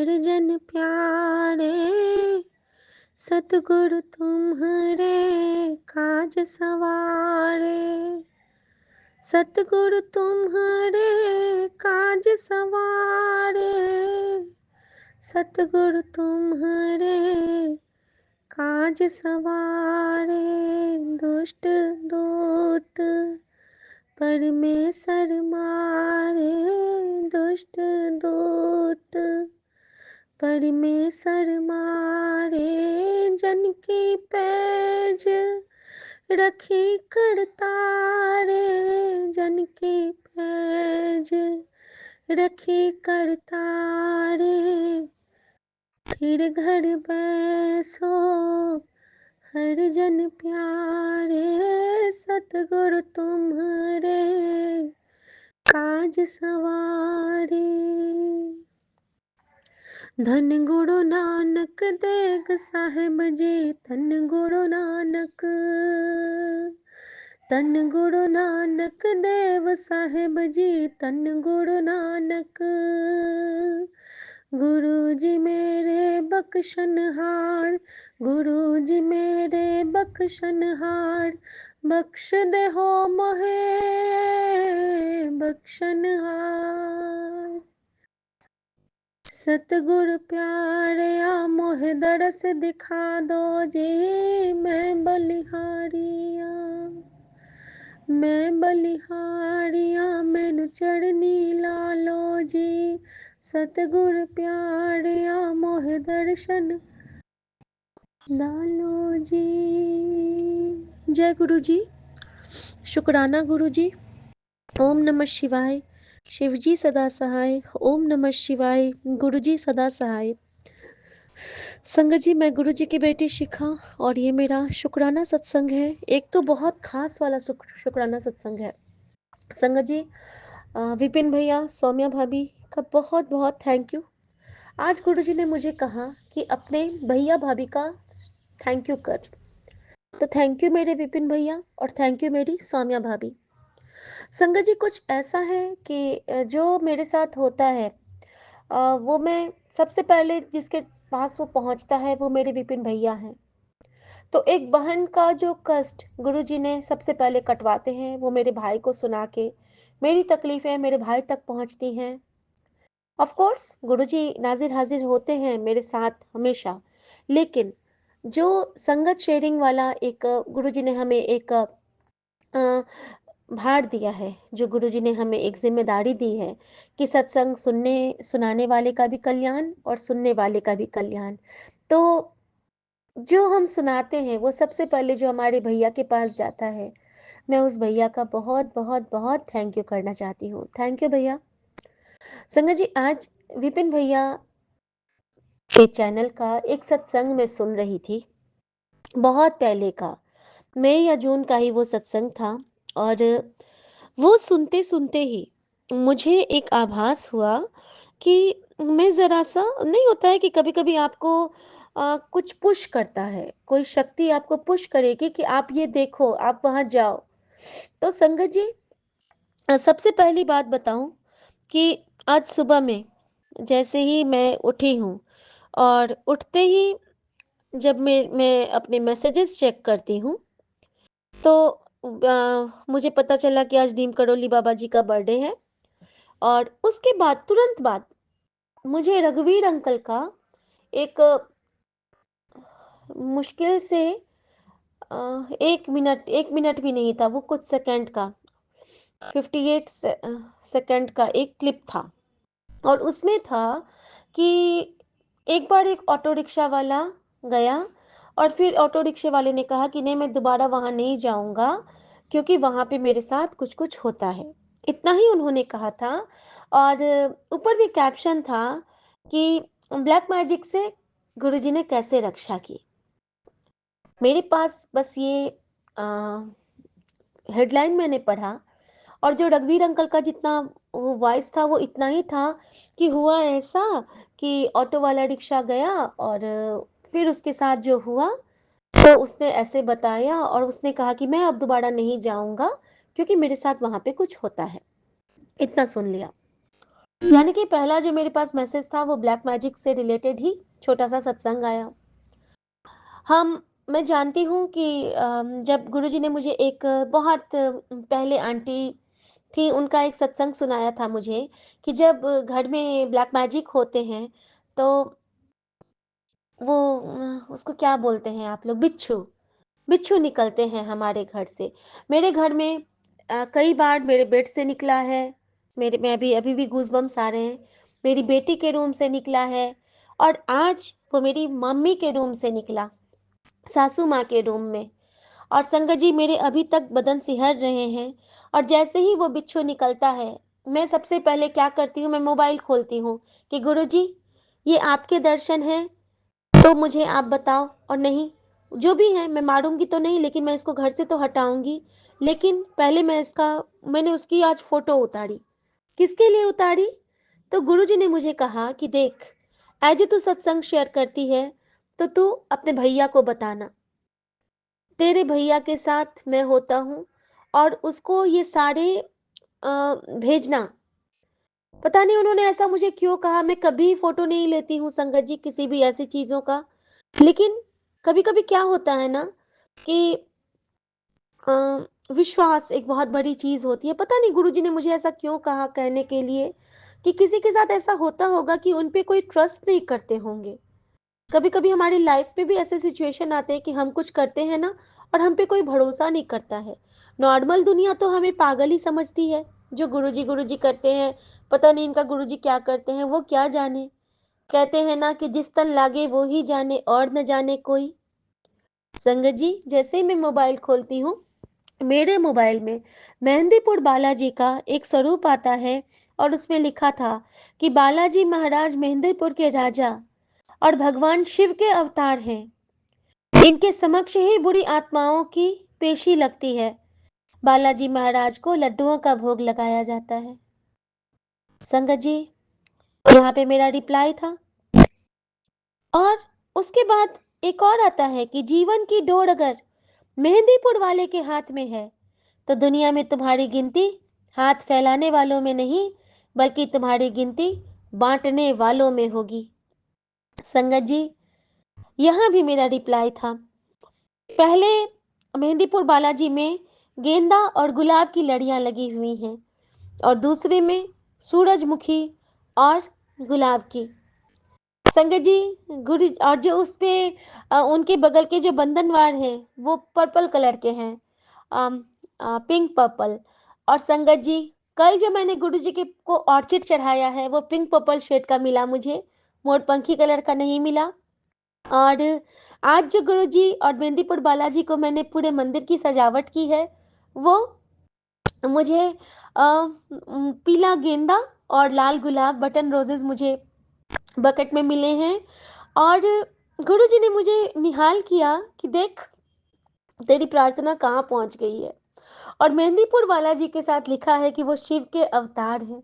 हर जन प्यारे, सतगुरु तुम्हारे काज सवारे। सतगुरु तुम्हारे काज सवारे, सतगुरु तुम्हारे काज सवारे। दुष्ट दूत परमेश्वर मारे, दुष्ट दूत परमेश्वर मारे। जन की पैज रखी करतारे, जन की पैज रखी करतारे। फिर घर बैसो हर जन प्यारे, सतगुरु तुम्हारे काज सवारे। धन गुरु नानक देग साहिब जी, धन गुरु नानक, धन गुरु नानक देव साहिब जी, धन गुरु नानक। गुरु जी मेरे बख्शनहार, गुरु जी मेरे बख्शनहार। बख्श दे हो मोहे बख्शनहार। सतगुरु प्यारिया मोहे दरस दिखा दो जी, मैं बलिहारिया, मैं बलिहारिया, मैनू चढ़नी ला लो जी। सतगुरु प्यारिया मोहे दर्शन डालो जी। जय गुरु जी, शुक्राना गुरु जी। ओम नमः शिवाय। शिवजी सदा सहाय। ओम नमः शिवाय। गुरु जी सदा सहाय। संगत जी, मैं गुरु जी की बेटी शिखा और ये मेरा शुक्राना सत्संग है। एक तो बहुत खास वाला शुक्राना सत्संग है। संगत जी, विपिन भैया, सौम्या भाभी का बहुत बहुत थैंक यू। आज गुरु जी ने मुझे कहा कि अपने भैया भाभी का थैंक यू कर, तो थैंक यू मेरे विपिन भैया और थैंक यू मेरी सौम्या भाभी। संगत जी, कुछ ऐसा है कि जो मेरे साथ होता है वो मैं सबसे पहले जिसके पास वो पहुंचता है वो मेरे विपिन भैया हैं। तो एक बहन का जो कष्ट गुरुजी ने सबसे पहले कटवाते हैं वो मेरे भाई को सुना के मेरी तकलीफें मेरे भाई तक पहुंचती हैं। ऑफ कोर्स गुरुजी नाजिर हाजिर होते हैं मेरे साथ हमेशा, लेकिन जो संगत शेयरिंग वाला एक गुरुजी ने हमें एक भार दिया है, जो गुरुजी ने हमें एक जिम्मेदारी दी है कि सत्संग सुनने सुनाने वाले का भी कल्याण और सुनने वाले का भी कल्याण। तो जो हम सुनाते हैं वो सबसे पहले जो हमारे भैया के पास जाता है, मैं उस भैया का बहुत बहुत बहुत थैंक यू करना चाहती हूँ। थैंक यू भैया। संगत जी, आज विपिन भैया के चैनल का एक सत्संग में सुन रही थी, बहुत पहले का, मई या जून का ही वो सत्संग था। और वो सुनते सुनते ही मुझे एक आभास हुआ कि मैं ज़रा सा, नहीं होता है कि कभी कभी आपको कुछ पुश करता है, कोई शक्ति आपको पुश करेगी कि आप ये देखो, आप वहां जाओ। तो संगत जी, सबसे पहली बात बताऊं कि आज सुबह में जैसे ही मैं उठी हूँ और उठते ही जब मैं अपने मैसेजेस चेक करती हूँ तो मुझे पता चला कि आज नीम करोली बाबा जी का बर्थडे है। और उसके बाद तुरंत बाद मुझे रघुवीर अंकल का एक मुश्किल से 1 मिनट भी नहीं था, वो कुछ सेकंड का 58 सेकंड का एक क्लिप था। और उसमें था कि एक बार एक ऑटो रिक्शा वाला गया और फिर ऑटो रिक्शे वाले ने कहा कि नहीं, मैं दोबारा वहां नहीं जाऊंगा क्योंकि वहां पे मेरे साथ कुछ कुछ होता है। इतना ही उन्होंने कहा था। और ऊपर भी कैप्शन था कि ब्लैक मैजिक से गुरुजी ने कैसे रक्षा की। मेरे पास बस ये हेडलाइन मैंने पढ़ा और जो रघुवीर अंकल का जितना वो वॉइस था वो इतना ही था कि हुआ ऐसा कि ऑटो वाला रिक्शा गया और फिर उसके साथ जो हुआ तो उसने ऐसे बताया और उसने कहा कि मैं अब दोबारा नहीं जाऊंगा क्योंकि मेरे साथ वहां पे कुछ होता है। इतना सुन लिया। यानी कि पहला जो मेरे पास मैसेज था वो ब्लैक मैजिक से रिलेटेड ही छोटा-सा सत्संग आया। हम मैं जानती हूँ कि जब गुरुजी ने मुझे एक बहुत पहले आंटी थी, उनका एक सत्संग सुनाया था मुझे कि जब घर में ब्लैक मैजिक होते हैं, तो वो उसको क्या बोलते हैं आप लोग? बिच्छू। बिच्छू निकलते हैं हमारे घर से। मेरे घर में कई बार मेरे बेड से निकला है, मेरे मैं अभी अभी भी गूज़बम्प्स आ रहे हैं। मेरी बेटी के रूम से निकला है और आज वो मेरी मम्मी के रूम से निकला, सासू माँ के रूम में। और संगत जी मेरे अभी तक बदन सिहर रहे हैं और जैसे ही वो बिच्छू निकलता है, मैं सबसे पहले क्या करती हूँ, मैं मोबाइल खोलती हूँ कि गुरुजी, ये आपके दर्शन हैं तो मुझे आप बताओ, और नहीं, जो भी है मैं मारूँगी तो नहीं, लेकिन मैं इसको घर से तो हटाऊँगी। लेकिन पहले मैंने उसकी आज फ़ोटो उतारी। किसके लिए उतारी? तो गुरुजी ने मुझे कहा कि देख, आज तू सत्संग शेयर करती है, तो तू अपने भैया को बताना। तेरे भैया के साथ मैं होता हूँ और उसको ये सारे भेजना। पता नहीं उन्होंने ऐसा मुझे क्यों कहा, मैं कभी फ़ोटो नहीं लेती हूँ संगत जी किसी भी ऐसी चीज़ों का। लेकिन कभी-कभी क्या होता है ना कि विश्वास एक बहुत बड़ी चीज़ होती है। पता नहीं गुरुजी ने मुझे ऐसा क्यों कहा कहने के लिए कि किसी के साथ ऐसा होता होगा कि उन पे कोई ट्रस्ट नहीं करते होंगे। कभी-कभी हमारी लाइफ में भी ऐसे सिचुएशन आते हैं कि हम कुछ करते हैं ना और हम पे कोई भरोसा नहीं करता है। नॉर्मल दुनिया तो हमें पागल ही समझती है, जो गुरुजी गुरुजी करते हैं, पता नहीं इनका गुरुजी क्या करते हैं, वो क्या जाने। कहते हैं ना कि जिस तन लागे वो ही जाने और न जाने कोई। संगत जी, जैसे ही मैं मोबाइल खोलती हूँ, मेरे मोबाइल में मेहंदीपुर बालाजी का एक स्वरूप आता है और उसमें लिखा था कि बालाजी महाराज मेहंदीपुर के राजा और भगवान शिव के अवतार हैं। इनके समक्ष ही बुरी आत्माओं की पेशी लगती है। बालाजी महाराज को लड्डुओं का भोग लगाया जाता है। संगत जी, यहाँ पे मेरा रिप्लाई था। और उसके बाद एक और आता है कि जीवन की डोर अगर मेहंदीपुर वाले के हाथ में है, तो दुनिया में तुम्हारी गिनती हाथ फैलाने वालों में नहीं, बल्कि तुम्हारी गिनती बांटने वालों में होगी। संगत जी, यहाँ भी मेरा रिप्लाई था। पहले मेहंदीपुर बालाजी में गेंदा और गुलाब की लड़ियां लगी हुई हैं और दूसरे में सूरजमुखी और गुलाब की। संगत जी, गुरु और जो उसपे उनके बगल के जो बंधनवार हैं वो पर्पल कलर के हैं, पिंक पर्पल। और संगत जी, कल जो मैंने गुरु जी के को ऑर्चिड चढ़ाया है वो पिंक पर्पल शेड का मिला मुझे, मोरपंखी कलर का नहीं मिला। और आज जो गुरुजी और मेहंदीपुर बालाजी को मैंने पूरे मंदिर की सजावट की है, वो मुझे पीला गेंदा और लाल गुलाब बटन रोजेस मुझे बकेट में मिले हैं। और गुरुजी ने मुझे निहाल किया कि देख, तेरी प्रार्थना कहाँ पहुंच गई है। और मेहंदीपुर बालाजी के साथ लिखा है कि वो शिव के अवतार हैं।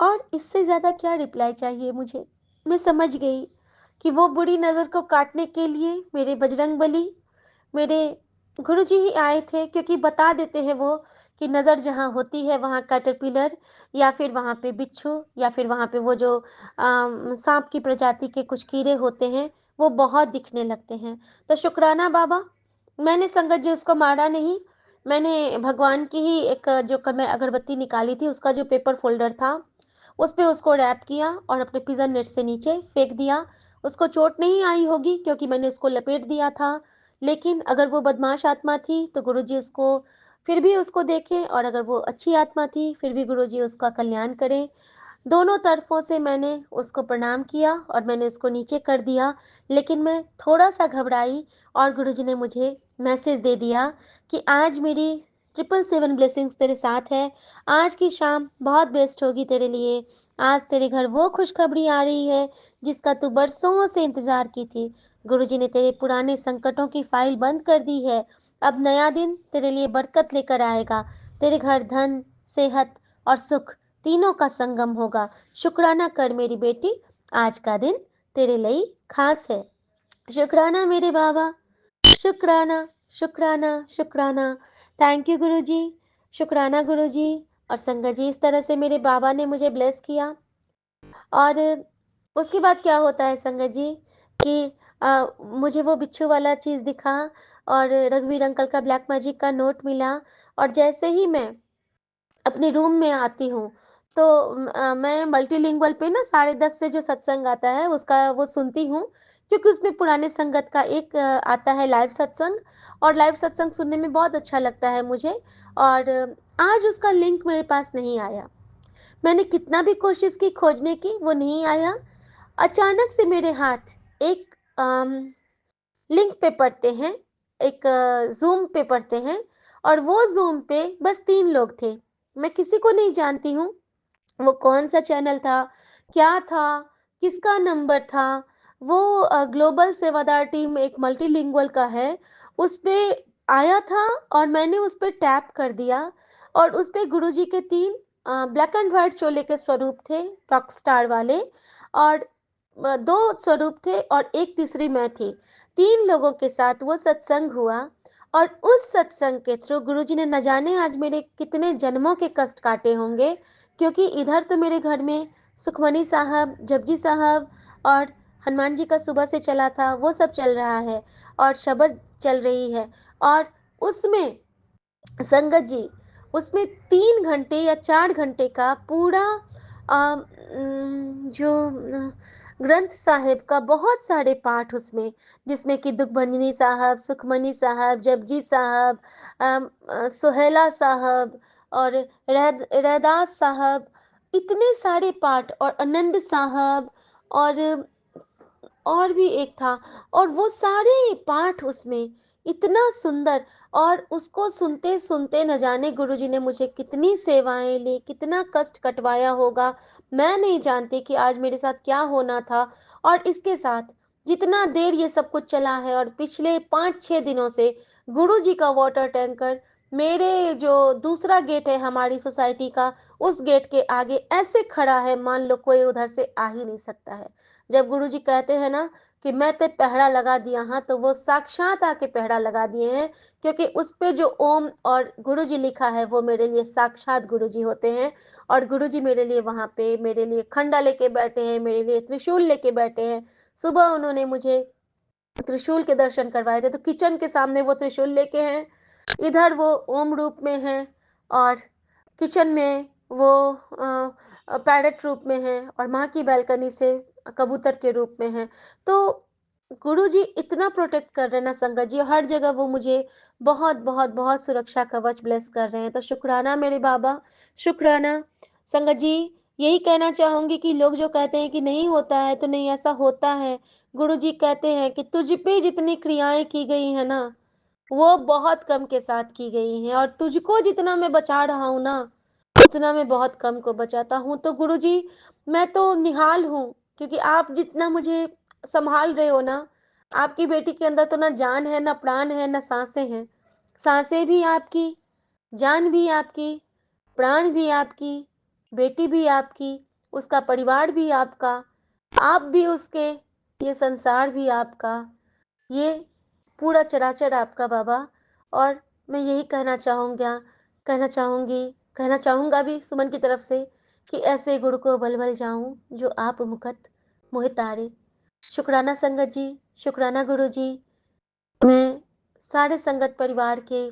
और इससे ज़्यादा क्या रिप्लाई चाहिए मुझे? मैं समझ गई कि वो बुरी नज़र को काटने के लिए मेरे बजरंगबली, मेरे गुरुजी ही आए थे, क्योंकि बता देते हैं वो कि नज़र जहाँ होती है वहाँ कैटरपिलर या फिर वहाँ पे बिच्छू या फिर वहाँ पे वो जो साँप की प्रजाति के कुछ कीड़े होते हैं, वो बहुत दिखने लगते हैं। तो शुक्राना बाबा, मैंने संगत जी उसको मारा नहीं। मैंने भगवान की ही एक जो क मैं अगरबत्ती निकाली थी उसका जो पेपर फ़ोल्डर था, उस पे उसको रैप किया और अपने पिज़न नेट से नीचे फेंक दिया। उसको चोट नहीं आई होगी क्योंकि मैंने उसको लपेट दिया था। लेकिन अगर वो बदमाश आत्मा थी तो गुरुजी उसको फिर भी उसको देखें, और अगर वो अच्छी आत्मा थी फिर भी गुरुजी उसका कल्याण करें। दोनों तरफ़ों से मैंने उसको प्रणाम किया और मैंने उसको नीचे कर दिया। लेकिन मैं थोड़ा-सा घबराई और गुरुजी ने मुझे मैसेज दे दिया कि आज मेरी 777 ब्लेसिंग्स तेरे साथ है। आज की शाम बहुत बेस्ट होगी तेरे लिए। आज तेरे घर वो खुशखबरी आ रही है जिसका तू बरसों से इंतज़ार की थी। गुरुजी ने तेरे पुराने संकटों की फाइल बंद कर दी है। अब नया दिन तेरे लिए बरकत लेकर आएगा। तेरे घर धन, सेहत और सुख तीनों का संगम होगा। शुक्राना कर मेरी बेटी, आज का दिन तेरे लिए खास है। शुक्राना मेरे बाबा, शुक्राना, शुक्राना, शुक्राना। थैंक यू गुरुजी, शुक्राना गुरुजी। और संगत जी इस तरह से मेरे बाबा ने मुझे ब्लेस किया। और उसके बाद क्या होता है संगत जी कि मुझे वो बिच्छू वाला चीज़ दिखा और रघुवीर अंकल का ब्लैक मैजिक का नोट मिला। और जैसे ही मैं अपने रूम में आती हूँ, तो मैं मल्टीलिंगुअल पे ना 10:30 से जो सत्संग आता है उसका वो सुनती हूँ, क्योंकि उसमें पुराने संगत का एक आता है लाइव सत्संग। और लाइव सत्संग सुनने में बहुत अच्छा लगता है मुझे। और आज उसका लिंक मेरे पास नहीं आया। मैंने कितना भी कोशिश की खोजने की, वो नहीं आया। अचानक से मेरे हाथ एक लिंक पे पड़ते हैं, एक ज़ूम पे पड़ते हैं। और वो ज़ूम पे बस 3 लोग थे। मैं किसी को नहीं जानती हूँ। वो कौन-सा चैनल था, क्या था, किसका नंबर था। वो ग्लोबल सेवादार टीम एक मल्टीलिंगुअल का है, उसपे आया था। और मैंने उस पे टैप कर दिया और उस पे गुरुजी के 3 ब्लैक एंड व्हाइट चोले के स्वरूप थे, रॉक स्टार वाले। और 2 स्वरूप थे और एक तीसरी मैं थी। 3 लोगों के साथ वो सत्संग हुआ। और उस सत्संग के थ्रू गुरुजी ने न जाने आज मेरे कितने जन्मों के कष्ट काटे होंगे। क्योंकि इधर तो मेरे घर में सुखमनी साहब, जपजी साहब और हनुमान जी का सुबह से चला था, वो सब चल रहा है और शबद चल रही है। और उसमें संगत जी, उसमें 3 घंटे या 4 घंटे का पूरा जो ग्रंथ साहिब का बहुत सारे पाठ उसमें, जिसमें कि दुखभंजनी साहब, सुखमनी साहब, जपजी साहब, सुहेला साहब और रैदास साहब, इतने सारे पाठ। और आनंद साहब और भी एक था। और वो सारे पाठ उसमें इतना सुंदर। और उसको सुनते-सुनते न जाने गुरुजी ने मुझे कितनी सेवाएँ ली, कितना कष्ट कटवाया होगा, मैं नहीं जानती कि आज मेरे साथ क्या होना था। और इसके साथ जितना देर ये सब कुछ चला है और पिछले 5-6 दिनों से गुरुजी का वाटर टैंकर मेरे जो दूसरा गेट है हमारी सोसाइटी का, उस गेट के आगे ऐसे खड़ा है मान लो कोई उधर से आ ही नहीं सकता है। जब गुरुजी कहते हैं ना कि मैं ते पहरा लगा दिया हाँ, तो वो साक्षात आके पहरा लगा दिए हैं। क्योंकि उस पे जो ओम और गुरुजी लिखा है वो मेरे लिए साक्षात गुरुजी होते हैं। और गुरुजी मेरे लिए वहाँ पे मेरे लिए खंडा लेके बैठे हैं, मेरे लिए त्रिशूल लेके बैठे हैं। सुबह उन्होंने मुझे त्रिशूल के दर्शन करवाए थे, तो किचन के सामने वो त्रिशूल लेके हैं, इधर वो ओम रूप में हैं और किचन में वो पैरेट रूप में हैं और माँ की बालकनी से कबूतर के रूप में हैं। तो गुरुजी इतना प्रोटेक्ट कर रहे हैं ना संगत जी, हर जगह वो मुझे बहुत, बहुत, बहुत सुरक्षा कवच ब्लेस कर रहे हैं। तो शुक्राना मेरे बाबा, शुक्राना। संगत जी, यही कहना चाहूँगी कि लोग जो कहते हैं कि नहीं होता है, तो नहीं ऐसा होता है। गुरुजी कहते हैं कि तुझ पे जितनी क्रियाएँ की गई हैं ना, वो बहुत कम के साथ की गई हैं। और तुझको जितना मैं बचा रहा हूँ ना, उतना मैं बहुत कम को बचाता हूँ। तो गुरुजी, मैं तो निहाल हूँ, क्योंकि आप जितना मुझे सँभाल रहे हो ना, आपकी बेटी के अंदर तो ना जान है, ना प्राण है, ना साँसें हैं। साँसें भी आपकी, जान भी आपकी, प्राण भी आपकी, बेटी भी आपकी, उसका परिवार भी आपका, आप भी उसके, ये संसार भी आपका, ये पूरा चराचर आपका बाबा। और मैं यही कहना चाहूँगी, कहना चाहूँगा भी सुमन की तरफ से कि ऐसे गुरु को बल-बल जाऊँ जो आप मुकत मोहि तारे। शुक्राना संगत जी, शुक्राना गुरुजी। मैं सारे संगत परिवार के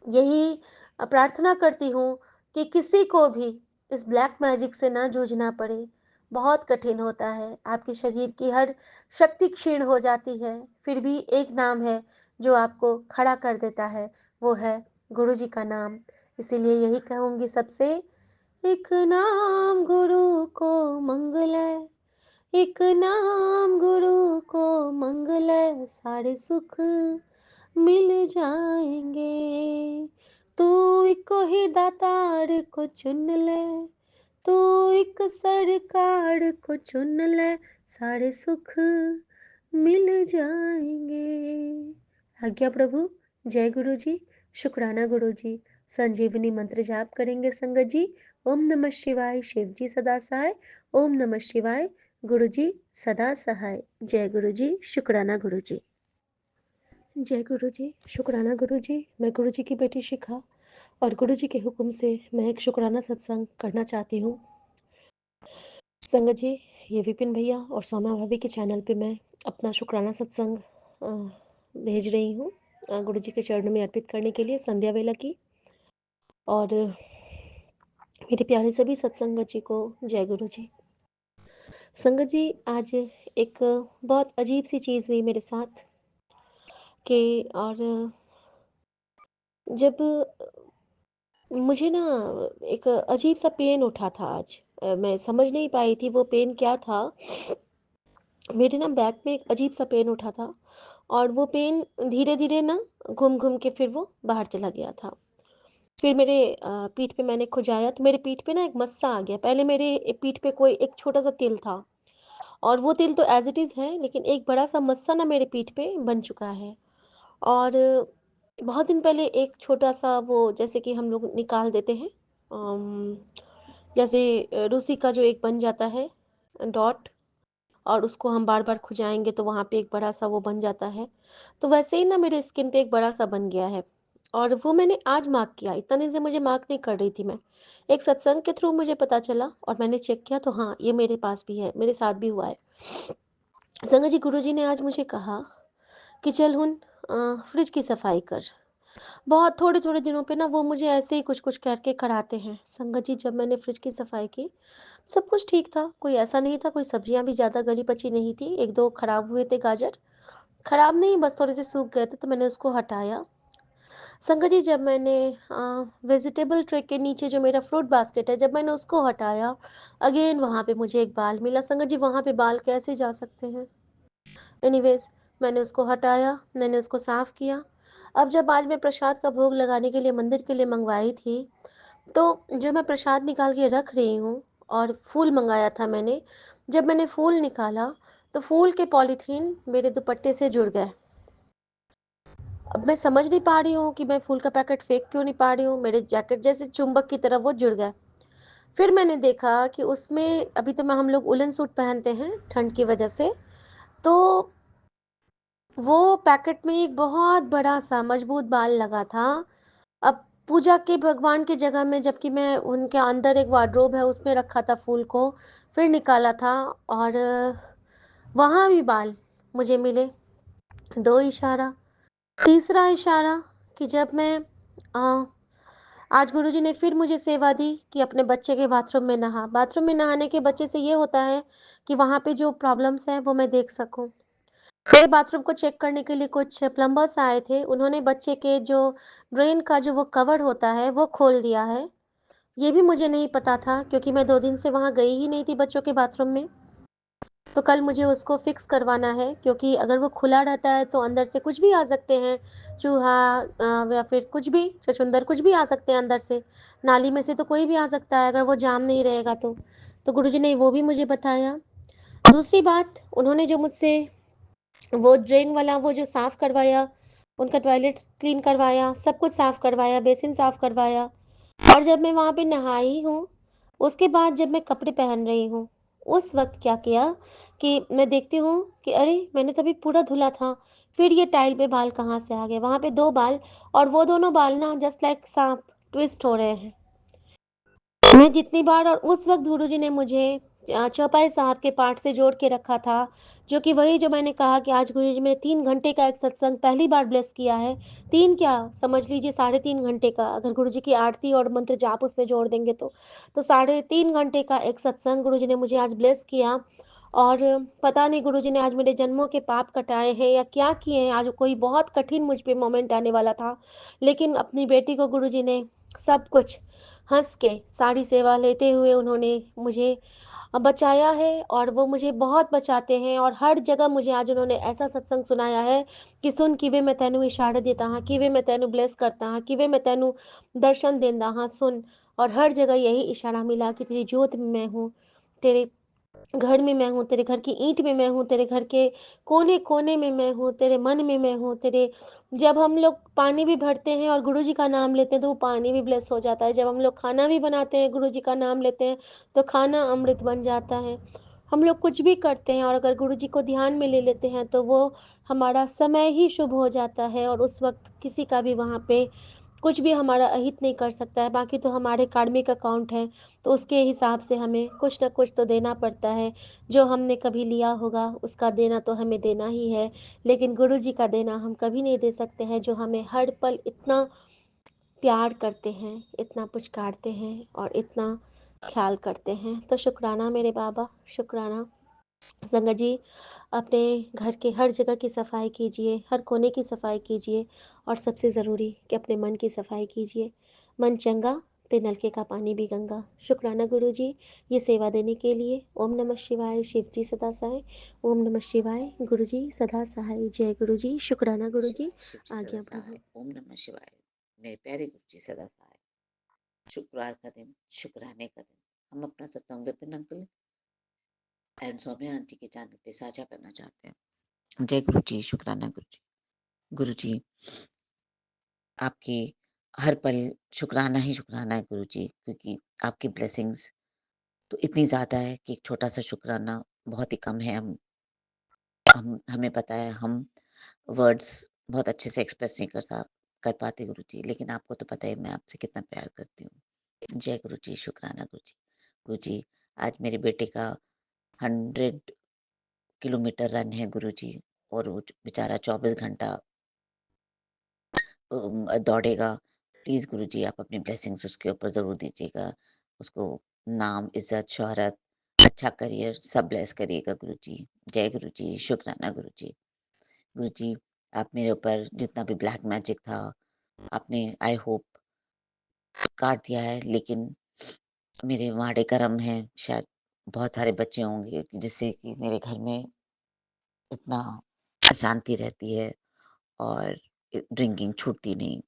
यही प्रार्थना करती हूँ कि किसी को भी इस ब्लैक मैजिक से ना जूझना पड़े। बहुत कठिन होता है, आपके शरीर की हर शक्ति क्षीण हो जाती है, फिर भी एक नाम है जो आपको खड़ा कर देता है, वो है गुरुजी का नाम। इसीलिए यही कहूँगी सबसे, एक नाम गुरु को मंगलै, एक नाम गुरु को मंगलै, सारे सुख मिल जाएंगे। तू इको ही दातार को चुन ले, तू एक सरकार को चुन ले, सारे सुख मिल जाएंगे। आज्ञा प्रभु। जय गुरु जी। शुक्राना गुरु जी। संजीवनी मंत्र जाप करेंगे संगत जी। ओम नमः शिवाय। शिव जी सदा सहाय। ओम नमः शिवाय। गुरु जी सदा सहाय। जय गुरु जी। शुक्राना गुरु जी। जय गुरु जी। शुक्राना गुरु जी। मैं गुरु जी की बेटी शिखा और गुरुजी के हुक्म से मैं एक शुक्राना सत्संग करना चाहती हूँ। संगत जी, ये विपिन भैया और सौम्या भाभी के चैनल पे मैं अपना शुक्राना सत्संग अ, भेज रही हूँ गुरुजी के चरणों में अर्पित करने के लिए संध्या वेला की। और मेरे प्यारे सभी सत्संगत जी को जय गुरु जी। संगत जी, आज एक बहुत अजीब सी चीज़ हुई मेरे साथ कि और जब मुझे ना एक अजीब सा पेन उठा था आज। मैं समझ नहीं पाई थी वो पेन क्या था। मेरे ना बैक में एक अजीब सा पेन उठा था और वो पेन धीरे धीरे ना घूम घूम के फिर वो बाहर चला गया था। फिर मेरे पीठ पे मैंने खुजाया तो मेरे पीठ पे ना एक मस्सा आ गया। पहले मेरे पीठ पे कोई एक छोटा सा तिल था और वो तिल तो एज इट इज़ है, लेकिन एक बड़ा सा मस्सा ना मेरे पीठ पे बन चुका है। और बहुत दिन पहले एक छोटा सा वो जैसे कि हम लोग निकाल देते हैं, अम, जैसे रूसी का जो एक बन जाता है डॉट, और उसको हम बार बार खुजाएंगे तो वहाँ पे एक बड़ा सा वो बन जाता है। तो वैसे ही ना मेरे स्किन पे एक बड़ा सा बन गया है। और वो मैंने आज मार्क किया, इतना दिन से मुझे मार्क नहीं कर रही थी मैं। एक सत्संग के थ्रू मुझे पता चला और मैंने चेक किया तो हाँ, ये मेरे पास भी है, मेरे साथ भी हुआ है। संगत जी, गुरु जी ने आज मुझे कहा कि चल हुन फ्रिज की सफाई कर। बहुत थोड़े थोड़े दिनों पे ना वो मुझे ऐसे ही कुछ कुछ करके कराते हैं। संगत जी, जब मैंने फ्रिज की सफाई की, सब कुछ ठीक था, कोई ऐसा नहीं था, कोई सब्जियां भी ज़्यादा गली पची नहीं थी। एक दो खराब हुए थे गाजर, खराब नहीं, बस थोड़े से सूख गए थे, तो मैंने उसको हटाया। संगत जी, जब मैंने वेजिटेबल ट्रे के नीचे जो मेरा फ्रूट बास्केट है, जब मैंने उसको हटाया, अगेन वहाँ पे मुझे एक बाल मिला। संगत जी, वहाँ पे बाल कैसे जा सकते हैं? एनीवेज, मैंने उसको हटाया, मैंने उसको साफ़ किया। अब जब आज मैं प्रसाद का भोग लगाने के लिए मंदिर के लिए मंगवाई थी, तो जो मैं प्रसाद निकाल के रख रही हूँ और फूल मंगाया था मैंने, जब मैंने फूल निकाला तो फूल के पॉलीथीन मेरे दुपट्टे से जुड़ गए। अब मैं समझ नहीं पा रही हूँ कि मैं फूल का पैकेट फेंक क्यों नहीं पा रही हूँ, मेरे जैकेट जैसे चुंबक की तरह वो जुड़ गए। फिर मैंने देखा कि उसमें अभी तो मैं हम लोग उलन सूट पहनते हैं ठंड की वजह से, तो वो पैकेट में एक बहुत बड़ा सा मजबूत बाल लगा था। अब पूजा के भगवान की जगह में, जबकि मैं उनके अंदर एक वार्डरोब है उसमें रखा था फूल को, फिर निकाला था और वहाँ भी बाल मुझे मिले। दो इशारा, तीसरा इशारा कि जब मैं अ, आज गुरुजी ने फिर मुझे सेवा दी कि अपने बच्चे के बाथरूम में नहा। बाथरूम में नहाने के बच्चे से ये होता है कि वहाँ पे जो प्रॉब्लम्स हैं वो मैं देख सकूँ। मेरे बाथरूम को चेक करने के लिए कुछ प्लम्बर्स आए थे। उन्होंने बच्चे के जो ड्रेन का जो वो कवर होता है वो खोल दिया है। ये भी मुझे नहीं पता था क्योंकि मैं 2 दिन से वहाँ गई ही नहीं थी बच्चों के बाथरूम में। तो कल मुझे उसको फिक्स करवाना है, क्योंकि अगर वो खुला रहता है तो अंदर से कुछ भी आ सकते हैं, चूहा या फिर कुछ भी, छछूंदर कुछ भी आ सकते हैं अंदर से। नाली में से तो कोई भी आ सकता है अगर वो जाम नहीं रहेगा तो। तो गुरुजी ने वो भी मुझे बताया। दूसरी बात, उन्होंने जो मुझसे वो ड्रेन वाला वो जो साफ़ करवाया, उनका टॉयलेट्स क्लीन करवाया, सब कुछ साफ़ करवाया, बेसिन साफ़ करवाया। और जब मैं वहाँ पे नहाई हूँ, उसके बाद जब मैं कपड़े पहन रही हूँ, उस वक़्त क्या किया कि मैं देखती हूँ कि अरे! मैंने तो अभी पूरा धुला था, फिर ये टाइल पे बाल कहाँ से आ गए? वहाँ पे 2 बाल, और वो दोनों बाल ना जस्ट लाइक साँप ट्विस्ट हो रहे हैं। मैं जितनी बार, और उस वक़्त गुरुजी ने मुझे चौपाई साहब के पाठ से जोड़ के रखा था, जो कि वही जो मैंने कहा कि आज गुरुजी ने 3 घंटे का एक सत्संग पहली बार ब्लेस किया है। 3 क्या, समझ लीजिए साढ़े 3 घंटे का, अगर गुरुजी की आरती और मंत्र जाप उसमें जोड़ देंगे तो। तो साढ़े 3 घंटे का एक सत्संग गुरुजी ने मुझे आज ब्लेस किया। और पता नहीं गुरुजी ने आज मेरे जन्मों के पाप कटाए हैं या क्या किए हैं, आज कोई बहुत कठिन मुझ पे मोमेंट आने वाला था। लेकिन अपनी बेटी को गुरुजी ने सब कुछ हँस के सारी सेवा लेते हुए उन्होंने मुझे बचाया है, और वो मुझे बहुत बचाते हैं। और हर जगह मुझे आज उन्होंने ऐसा सत्संग सुनाया है कि सुन किवे मैं तैनू इशारा देता हाँ, किवे मैं तैनू ब्लेस करता हाँ, किवे मैं तैनू दर्शन देंदा हाँ, सुन। और हर जगह यही इशारा मिला कि तेरी जोत में मैं हूँ, तेरे घर में मैं हूँ, तेरे घर की ईंट में मैं हूँ, तेरे घर के कोने-कोने में मैं हूँ, तेरे मन में मैं हूँ, तेरे जब हम लोग पानी भी भरते हैं और गुरु जी का नाम लेते हैं तो वो पानी भी ब्लेस हो जाता है। जब हम लोग खाना भी बनाते हैं, गुरु जी का नाम लेते हैं, तो खाना अमृत बन जाता है। हम लोग कुछ भी करते हैं और अगर गुरु जी को ध्यान में ले लेते हैं तो वो हमारा समय ही शुभ हो जाता है, और उस वक़्त किसी का भी वहाँ पे कुछ भी हमारा अहित नहीं कर सकता है, बाकी तो हमारे कार्मिक अकाउंट है, तो उसके हिसाब से हमें कुछ ना कुछ तो देना पड़ता है। जो हमने कभी लिया होगा उसका देना तो हमें देना ही है, लेकिन गुरु जी का देना हम कभी नहीं दे सकते हैं, जो हमें हर पल इतना प्यार करते हैं, इतना पुचकारते हैं और इतना ख्याल करते हैं। तो शुक्राना मेरे बाबा, शुक्राना। संगत जी, अपने घर के हर जगह की सफाई कीजिए, हर कोने की सफाई कीजिए और सबसे ज़रूरी कि अपने मन की सफाई कीजिए। मन चंगा ते नलके का पानी भी गंगा। शुक्राना गुरु जी, ये सेवा देने के लिए। ओम नमः शिवाय। शिव जी सदा सहाय। ओम नमः शिवाय। गुरु जी सदा सहाय। जय गुरु जी। शुक्राना गुरु जी। शिवाय, शिव जी सदा आज्ञा सहाय। प्रभु। ओम नमः शिवाय। मेरे प्यारे गुरु जी सदा सहाय। शुक्रवार का दिन, शुक्राने का दिन, हम अपना सत्संग Vipin uncle and Saumya aunty के चैनल पे साझा करना चाहते हैं। जय गुरु जी, शुक्राना गुरु जी। गुरु जी, आपके हर पल शुक्राना ही शुक्राना है गुरु जी, क्योंकि आपकी ब्लेसिंग्स तो इतनी ज़्यादा है कि एक छोटा सा शुक्राना बहुत ही कम है। हम हमें पता है, हम वर्ड्स बहुत अच्छे से एक्सप्रेस नहीं कर पाते गुरु जी, लेकिन आपको तो पता है मैं आपसे कितना प्यार करती हूँ। जय गुरु जी, शुक्राना गुरु जी। गुरु जी, आज मेरे बेटे का 100 किलोमीटर रन है गुरु जी, और वो बेचारा 24 घंटा दौड़ेगा। प्लीज़ गुरु जी, आप अपनी ब्लेसिंग्स उसके ऊपर ज़रूर दीजिएगा। उसको नाम, इज़्ज़त, शोहरत, अच्छा करियर सब ब्लेस करिएगा गुरु जी। जय गुरु जी, शुक्राना गुरु जी। गुरु जी, आप मेरे ऊपर जितना भी ब्लैक मैजिक था, आपने आई होप काट दिया है, लेकिन मेरे माड़े कर्म हैं, शायद बहुत सारे बच्चे होंगे जिससे कि मेरे घर में इतना अशांति रहती है और ड्रिंकिंग छूटती नहीं।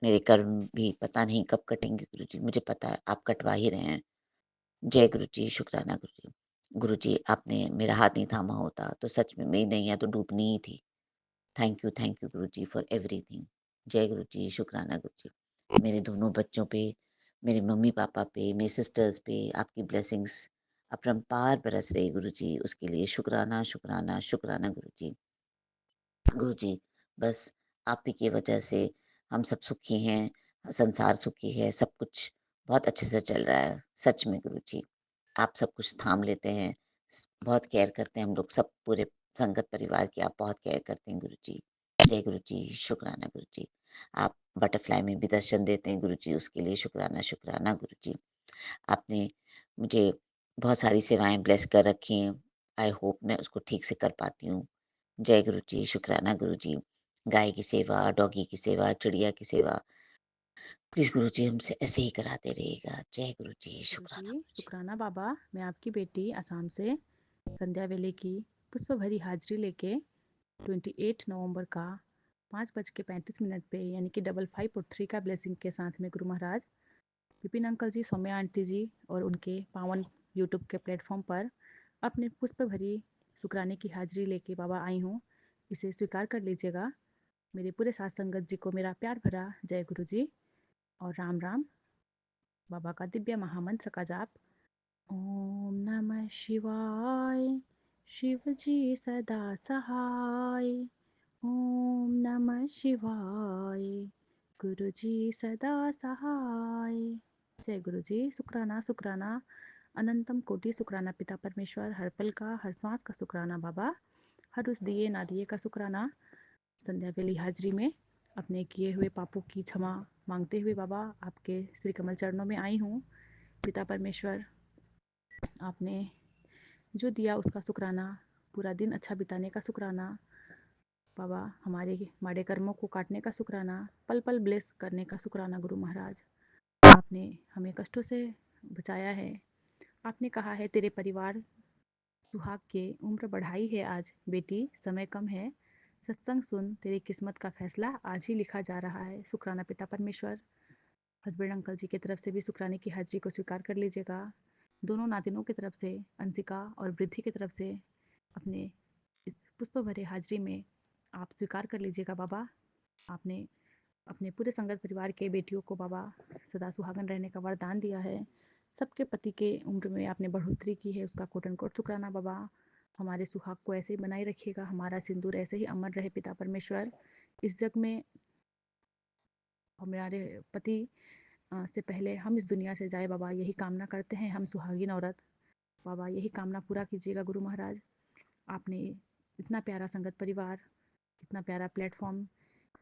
मेरे कर्म भी पता नहीं कब कटेंगे गुरु जी, मुझे पता है आप कटवा ही रहे हैं। जय गुरु जी, शुक्राना गुरु जी। गुरु जी, आपने मेरा हाथ नहीं थामा होता तो सच में मेरी नैया तो डूबनी ही थी। Thank you Guru ji for everything. जय गुरु जी, शुक्राना गुरु जी। मेरे दोनों बच्चों पे, मेरे मम्मी-पापा पे, मेरी सिस्टर्स पे आपकी ब्लेसिंग्स अपरंपार बरस रही गुरु जी, उसके लिए शुक्राना, शुक्राना, शुक्राना गुरु जी। गुरु जी, बस आप ही की वजह से हम सब सुखी हैं, संसार सुखी है, सब कुछ बहुत अच्छे से चल रहा है। सच में गुरु जी, आप सब कुछ थाम लेते हैं, बहुत केयर करते हैं हम लोग सब पूरे संगत परिवार की, आप बहुत केयर करते हैं गुरु जी। जय गुरु जी, शुक्राना गुरु जी। आप बटरफ्लाई में भी दर्शन देते हैं गुरु जी, उसके लिए शुक्राना, शुक्राना गुरु जी। आपने मुझे बहुत सारी सेवाएँ ब्लेस कर रखी हैं, आई होप मैं उसको ठीक से कर पाती हूँ। जय गुरु जी, शुक्राना गुरु जी। गाय की सेवा, डॉगी की सेवा, चिड़िया की सेवा, प्लीज़ गुरु जी हमसे ऐसे ही कराते रहिएगा। जय गुरु जी, गुरु जी, शुक्राना गुरु जी। शुक्राना बाबा। मैं आपकी बेटी असम से संध्या वेले की पुष्प भरी हाजिरी लेके 28 नवंबर का 5:35 पे यानी कि 5543 का ब्लेसिंग के साथ में गुरु महाराज विपिन अंकल जी, सौम्या आंटी जी और उनके पावन यूट्यूब के प्लेटफॉर्म पर अपने पुष्प भरी शुक्राने की हाजिरी लेके बाबा आई हूँ। इसे स्वीकार कर लीजिएगा। मेरे पूरे साथ संगत जी को मेरा प्यार भरा जय गुरु जी और राम राम। बाबा का दिव्य महामंत्र का जाप। ओम नमः शिवाय। शिव जी सदा सहाय। ओम नमः शिवाय। गुरु जी सदा सहाय। जय गुरु जी। शुक्राना शुक्राना। अनंतम कोटि शुक्राना पिता परमेश्वर। हर पल का, हर सांस का शुक्राना बाबा। हर उस दिए ना दिए का शुक्राना। संध्या बेली हाजिरी में अपने किए हुए पापों की क्षमा मांगते हुए बाबा आपके श्री कमल चरणों में आई हूँ। पिता परमेश्वर, आपने जो दिया उसका शुक्राना, पूरा दिन अच्छा बिताने का शुक्राना बाबा, हमारे माड़े कर्मों को काटने का शुक्राना, पल पल ब्लेस करने का शुक्राना गुरु महाराज। आपने हमें कष्टों से बचाया है। आपने कहा है तेरे परिवार सुहाग के उम्र बढ़ाई है आज बेटी, समय कम है। सत्संग सुन, तेरी किस्मत का फैसला आज ही लिखा जा रहा है। शुक्राना पिता परमेश्वर। हस्बैंड अंकल जी की तरफ से भी शुक्राने की हाजिरी को स्वीकार कर लीजिएगा। दोनों नातिनों की तरफ से, अंशिका और वृद्धि की तरफ से अपने इस पुष्प भरे हाजिरी में आप स्वीकार कर लीजिएगा बाबा। आपने अपने पूरे संगत परिवार के बेटियों को बाबा सदा सुहागन रहने का वरदान दिया है। सबके पति के उम्र में आपने बढ़ोतरी की है, उसका कोटन कोट शुक्राना बाबा। हमारे सुहाग को ऐसे ही बनाए रखिएगा, हमारा सिंदूर ऐसे ही अमर रहे पिता परमेश्वर। इस जग में हमारे पति से पहले हम इस दुनिया से जाए बाबा, यही कामना करते हैं हम सुहागिन औरत। बाबा यही कामना पूरा कीजिएगा गुरु महाराज। आपने इतना प्यारा संगत परिवार, इतना प्यारा प्लेटफॉर्म,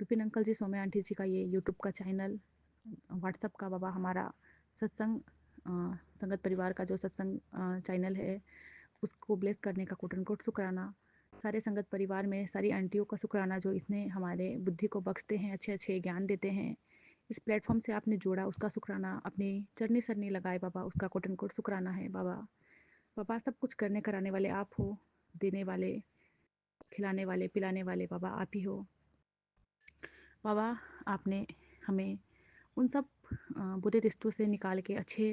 विपिन अंकल जी, सौम्या आंटी जी का ये यूट्यूब का चैनल, व्हाट्सअप का बाबा हमारा सत्संग, संगत परिवार का जो सत्संग चैनल है, उसको ब्लेस करने का कोट एंड कोट शुक्राना। सारे संगत परिवार में सारी आंटियों का शुक्राना जो इतने हमारे बुद्धि को बख्शते हैं, अच्छे अच्छे ज्ञान देते हैं। इस प्लेटफॉर्म से आपने जोड़ा, उसका शुक्राना। अपनी चरनी सरनी लगाए बाबा, उसका कोट एंड कोट शुक्राना है बाबा। बाबा सब कुछ करने कराने वाले आप हो, देने वाले, खिलाने वाले, पिलाने वाले बाबा आप ही हो। बाबा आपने हमें उन सब बुरे रिश्तों से निकाल के अच्छे,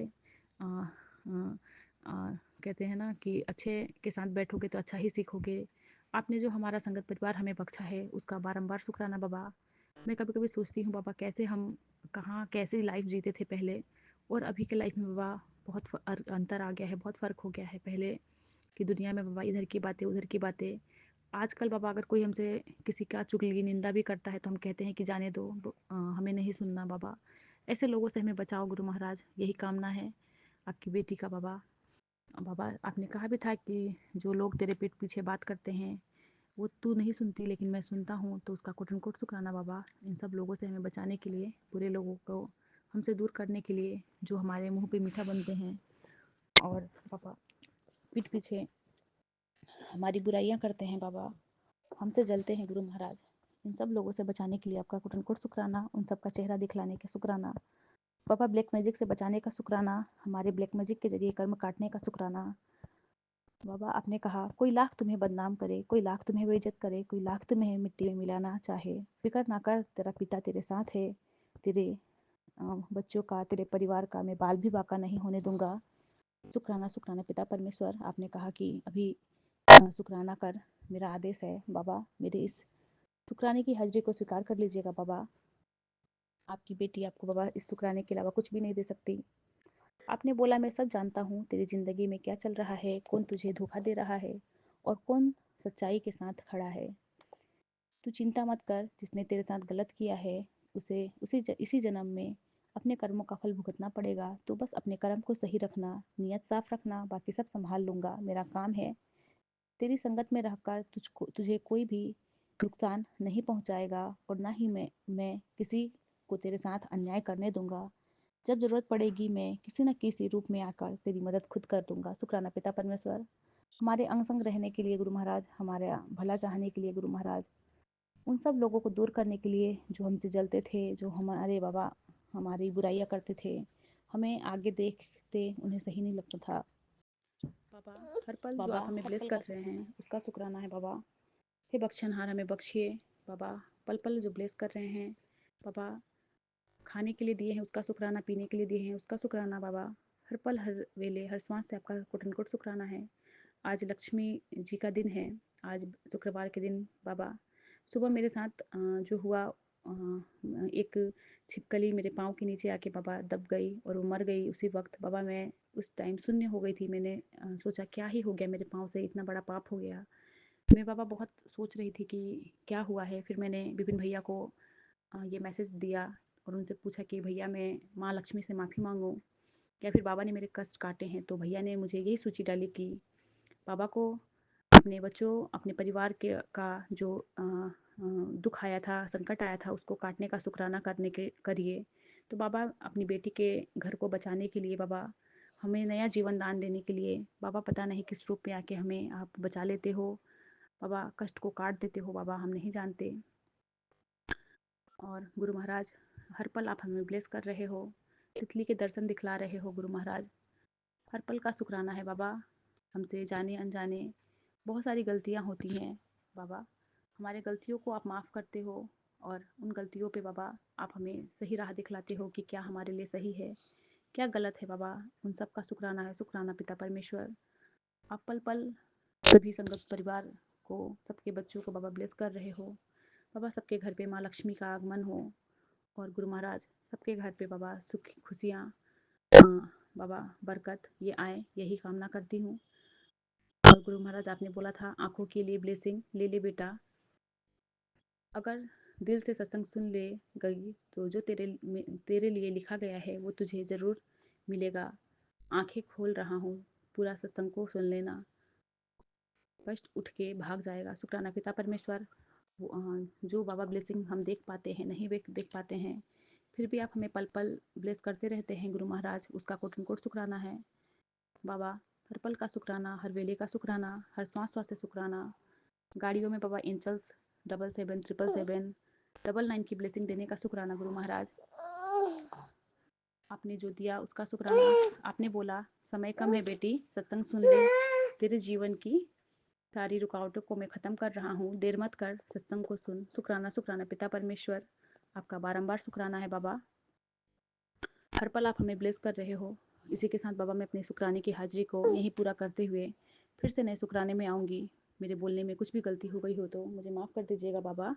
अ, अ, अ, कहते हैं ना कि अच्छे के साथ बैठोगे तो अच्छा ही सीखोगे। आपने जो हमारा संगत परिवार हमें बख्शा है, उसका बारंबार शुक्राना बाबा। मैं कभी कभी सोचती हूँ बाबा, कैसे हम कहाँ कैसी लाइफ जीते थे पहले और अभी के लाइफ में बाबा, बहुत अंतर आ गया है, बहुत फ़र्क हो गया है। पहले की दुनिया में बाबा इधर की बातें उधर की बातें। आजकल बाबा अगर कोई हमसे किसी का चुगली निंदा भी करता है तो हम कहते हैं कि जाने दो, हमें नहीं सुनना बाबा। ऐसे लोगों से हमें बचाओ गुरु महाराज, यही कामना है आपकी बेटी का बाबा। बाबा आपने कहा भी था कि जो लोग तेरे पीठ पीछे बात करते हैं वो तू नहीं सुनती लेकिन मैं सुनता हूँ, तो उसका कोटन कोट शुक्राना बाबा। इन सब लोगों से हमें बचाने के लिए, बुरे लोगों को हमसे दूर करने के लिए, जो हमारे मुंह पे मीठा बनते हैं और बाबा पीठ पीछे हमारी बुराइयां करते हैं बाबा, हमसे जलते हैं गुरु महाराज। इन सब लोगों से बचाने के लिए आपका कोटन कोट शुक्राना, उन सब का चेहरा दिखलाने का शुक्राना बाबा। ब्लैक मैजिक से बचाने का शुक्राना, हमारे ब्लैक मैजिक के जरिए कर्म काटने का शुक्राना बाबा। आपने कहा कोई लाख तुम्हें बदनाम करे, कोई लाख तुम्हें बेइज्जत करे, कोई लाख तुम्हें मिट्टी में मिलाना चाहे, फिक्र ना कर, तेरा पिता तेरे साथ है। तेरे बच्चों का, तेरे परिवार का मैं बाल भी बाका नहीं होने दूंगा। शुक्राना शुक्राना पिता परमेश्वर। आपने कहा कि अभी शुक्राना कर, मेरा आदेश है बाबा। मेरे इस शुक्राने की हाजिरी को स्वीकार कर लीजिएगा बाबा। आपकी बेटी आपको बाबा इस शुक्राने के अलावा कुछ भी नहीं दे सकती। आपने बोला मैं सब जानता हूँ तेरी ज़िंदगी में क्या चल रहा है, कौन तुझे धोखा दे रहा है और कौन सच्चाई के साथ खड़ा है। तू चिंता मत कर, जिसने तेरे साथ गलत किया है उसे इसी जन्म में अपने कर्मों का फल भुगतना पड़ेगा। तो बस अपने कर्म को सही रखना, नियत साफ रखना, बाकी सब संभाल लूँगा। मेरा काम है तेरी संगत में रहकर तुझे कोई भी नुकसान नहीं पहुँचाएगा और ना ही मैं किसी को तेरे साथ अन्याय करने दूंगा। जब ज़रूरत पड़ेगी मैं किसी न किसी रूप में आकर तेरी मदद खुद कर दूंगा। शुक्राना पिता परमेश्वर, हमारे अंग संग रहने के लिए गुरु महाराज, हमारा भला चाहने के लिए गुरु महाराज, उन सब लोगों को दूर करने के लिए जो हमसे जलते थे, जो हमारे बाबा हमारी बुराइयां करते थे, हमें आगे देखते उन्हें सही नहीं लगता था बाबा। हर पल जो आप हमें ब्लेस कर रहे हैं उसका शुक्राना है बाबा। हे बख्शनहार हमें बख्शिए बाबा, पल पल जो ब्लेस कर रहे हैं बाबा, खाने के लिए दिए हैं उसका शुक्राना, पीने के लिए दिए हैं उसका शुक्राना बाबा। हर पल हर वेले हर श्वास से आपका कोटन कोट शुक्राना है। आज लक्ष्मी जी का दिन है, आज शुक्रवार के दिन बाबा सुबह मेरे साथ जो हुआ, एक छिपकली मेरे पाँव के नीचे आके बाबा दब गई और वो मर गई उसी वक्त बाबा। मैं उस टाइम शून्य हो गई थी, मैंने सोचा क्या ही हो गया मेरे पाँव से, इतना बड़ा पाप हो गया। मैं बाबा बहुत सोच रही थी कि क्या हुआ है। फिर मैंने विपिन भैया को ये मैसेज दिया और उनसे पूछा कि भैया मैं माँ लक्ष्मी से माफ़ी मांगूं या फिर बाबा ने मेरे कष्ट काटे हैं। तो भैया ने मुझे यही सूची डाली कि बाबा को अपने बच्चों, अपने परिवार के का जो दुख आया था, संकट आया था, उसको काटने का शुक्राना करने के करिए। तो बाबा अपनी बेटी के घर को बचाने के लिए बाबा, हमें नया जीवन दान देने के लिए बाबा, पता नहीं किस रूप में आके हमें आप बचा लेते हो बाबा, कष्ट को काट देते हो बाबा, हम नहीं जानते। और गुरु महाराज हर पल आप हमें ब्लेस कर रहे हो, तितली के दर्शन दिखला रहे हो गुरु महाराज। हर पल का शुक्राना है बाबा। हमसे जाने अनजाने बहुत सारी गलतियाँ होती हैं बाबा, हमारे गलतियों को आप माफ़ करते हो और उन गलतियों पे बाबा आप हमें सही राह दिखलाते हो कि क्या हमारे लिए सही है, क्या गलत है बाबा। उन सब का शुक्राना है, शुक्राना पिता परमेश्वर। आप पल पल सभी संगत परिवार को, सबके बच्चों को बाबा ब्लेस कर रहे हो बाबा। सबके घर पे माँ लक्ष्मी का आगमन हो और गुरु महाराज सबके घर पे बाबा सुख खुशियाँ, बाबा बरकत ये आए, यही कामना करती हूँ। और गुरु महाराज आपने बोला था आँखों के लिए ब्लेसिंग ले ले बेटा। अगर दिल से सत्संग सुन ले गई तो जो तेरे लिए लिखा गया है वो तुझे ज़रूर मिलेगा। आंखें खोल रहा हूँ, पूरा सत्संग को सुन लेना। फर्स्ट उठ के भाग जाएगा। शुक्राना पिता परमेश्वर, जो बाबा ब्लेसिंग हम देख पाते हैं, नहीं देख पाते हैं, फिर भी आप हमें पल पल ब्लेस करते रहते हैं गुरु महाराज, उसका कोट कोट शुक्राना है बाबा। हर पल का शुक्राना, हर वेले का शुक्राना, हर श्वास श्वास से शुक्राना। गाड़ियों में बाबा एंजल्स 777 799 की ब्लेसिंग देने का शुक्राना गुरु महाराज। आपने जो दिया उसका शुक्राना। आपने बोला समय कम है बेटी, सत्संग सुन ले, तेरे जीवन की सारी रुकावटों को मैं ख़त्म कर रहा हूँ, देर मत कर, सत्संग को सुन। शुक्राना शुक्राना पिता परमेश्वर, आपका बारंबार शुक्राना है बाबा। हर पल आप हमें ब्लेस कर रहे हो। इसी के साथ बाबा मैं अपने शुक्राने की हाजिरी को यहीं पूरा करते हुए फिर से नए शुक्राने में आऊँगी। मेरे बोलने में कुछ भी गलती हो गई हो तो मुझे माफ़ कर दीजिएगा बाबा।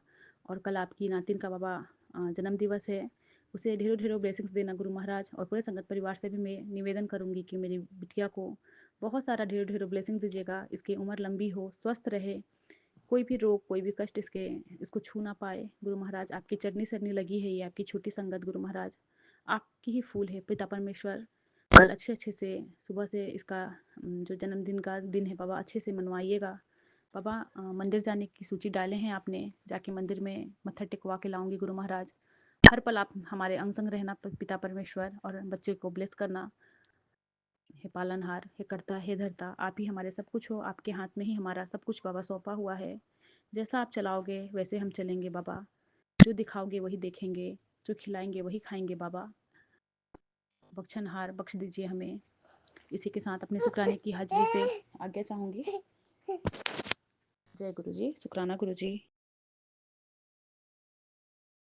और कल आपकी नातिन का बाबा जन्म दिवस है, उसे ढेरों ढेरों ब्लेसिंग्स देना गुरु महाराज। और पूरे संगत परिवार से भी मैं निवेदन करूँगी कि मेरी बिटिया को बहुत सारा ढेरों ढेरों ब्लेसिंग दीजिएगा, इसकी उम्र लंबी हो, स्वस्थ रहे, कोई भी रोग कोई भी कष्ट इसको छू ना पाए गुरु महाराज। आपकी चरनी सरनी लगी है ये आपकी छोटी संगत गुरु महाराज, आपकी ही फूल है पिता परमेश्वर। कल अच्छे से सुबह से इसका जो जन्मदिन का दिन है बाबा अच्छे से मनवाइएगा बाबा। मंदिर जाने की सूची डाले हैं आपने, जाके मंदिर में मत्था टेकवा के लाऊंगी गुरु महाराज। हर पल आप हमारे अंग संग रहना पिता परमेश्वर, और बच्चे को ब्लेस करना। हे पालनहार, हे करता, हे धरता, आप ही हमारे सब कुछ हो, आपके हाथ में ही हमारा सब कुछ बाबा सौंपा हुआ है। जैसा आप चलाओगे वैसे हम चलेंगे बाबा, जो दिखाओगे वही देखेंगे, जो खिलाएंगे वही खाएंगे बाबा। बख्शनहार बख्श दीजिए हमें। इसी के साथ अपने शुक्राने की हाजिरी से आज्ञा चाहूँगी। जय गुरु जी, शुक्राना गुरु जी।